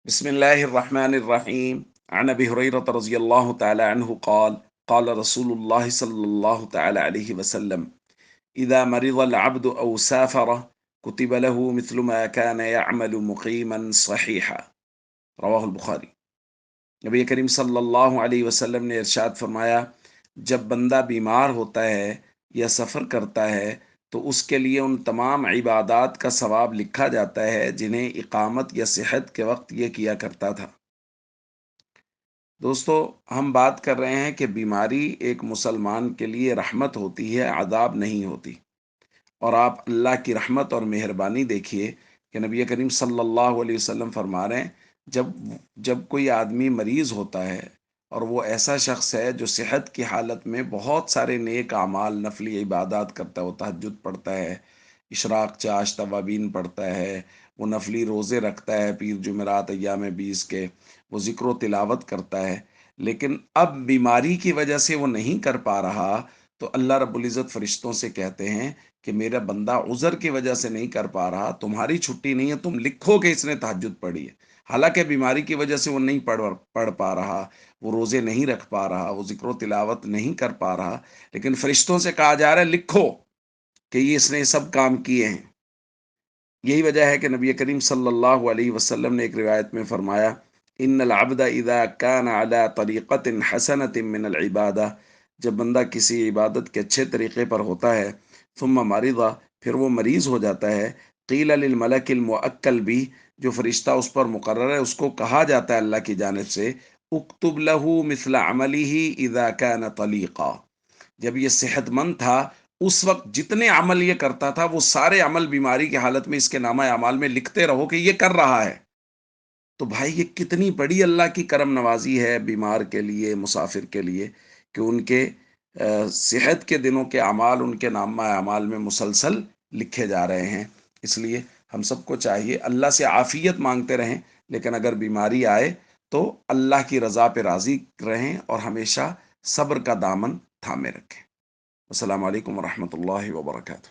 بسم الله الرحمن الرحيم. عن أبي هريرة رضي الله تعالى عنه قال قال رسول الله صلى الله تعالى عليه وسلم: إذا مرض العبد أو سافر كتب له مثل ما كان يعمل مقيما صحيحا. رواہ البخاری۔ نبی کریم صلی اللہ علیہ وسلم نے ارشاد فرمایا، جب بندہ بیمار ہوتا ہے یا سفر کرتا ہے تو اس کے لیے ان تمام عبادات کا ثواب لکھا جاتا ہے جنہیں اقامت یا صحت کے وقت یہ کیا کرتا تھا۔ دوستو، ہم بات کر رہے ہیں کہ بیماری ایک مسلمان کے لیے رحمت ہوتی ہے، عذاب نہیں ہوتی۔ اور آپ اللہ کی رحمت اور مہربانی دیکھیے کہ نبی کریم صلی اللہ علیہ وسلم فرما رہے ہیں، جب جب کوئی آدمی مریض ہوتا ہے اور وہ ایسا شخص ہے جو صحت کی حالت میں بہت سارے نیک اعمال نفلی عبادات کرتا ہے، وہ تہجد پڑھتا ہے، اشراق چاش توابین پڑھتا ہے، وہ نفلی روزے رکھتا ہے، پیر جمعرات ایام 20 کے، وہ ذکر و تلاوت کرتا ہے، لیکن اب بیماری کی وجہ سے وہ نہیں کر پا رہا، تو اللہ رب العزت فرشتوں سے کہتے ہیں کہ میرا بندہ عذر کی وجہ سے نہیں کر پا رہا، تمہاری چھٹی نہیں ہے، تم لکھو کہ اس نے تہجد پڑھی ہے۔ حالانکہ بیماری کی وجہ سے وہ نہیں پڑھ پا رہا، وہ روزے نہیں رکھ پا رہا، وہ ذکر و تلاوت نہیں کر پا رہا، لیکن فرشتوں سے کہا جا رہا ہے لکھو کہ یہ اس نے سب کام کیے ہیں۔ یہی وجہ ہے کہ نبی کریم صلی اللہ علیہ وسلم نے ایک روایت میں فرمایا، ان العبد اذا كان على طریقت حسنت من العبادہ، جب بندہ کسی عبادت کے اچھے طریقے پر ہوتا ہے، ثم مرض، پھر وہ مریض ہو جاتا ہے، قیل للملک الموکل بھی، جو فرشتہ اس پر مقرر ہے اس کو کہا جاتا ہے اللہ کی جانب سے، اکتب له مثل عمله اذا كان طلیقا، جب یہ صحت مند تھا اس وقت جتنے عمل یہ کرتا تھا وہ سارے عمل بیماری کی حالت میں اس کے نامہ اعمال میں لکھتے رہو کہ یہ کر رہا ہے۔ تو بھائی یہ کتنی بڑی اللہ کی کرم نوازی ہے بیمار کے لیے، مسافر کے لیے، کہ ان کے صحت کے دنوں کے اعمال ان کے نامہ اعمال میں مسلسل لکھے جا رہے ہیں۔ اس لیے ہم سب کو چاہیے اللہ سے عافیت مانگتے رہیں، لیکن اگر بیماری آئے تو اللہ کی رضا پہ راضی رہیں اور ہمیشہ صبر کا دامن تھامے رکھیں۔ السلام علیکم ورحمۃ اللہ وبرکاتہ۔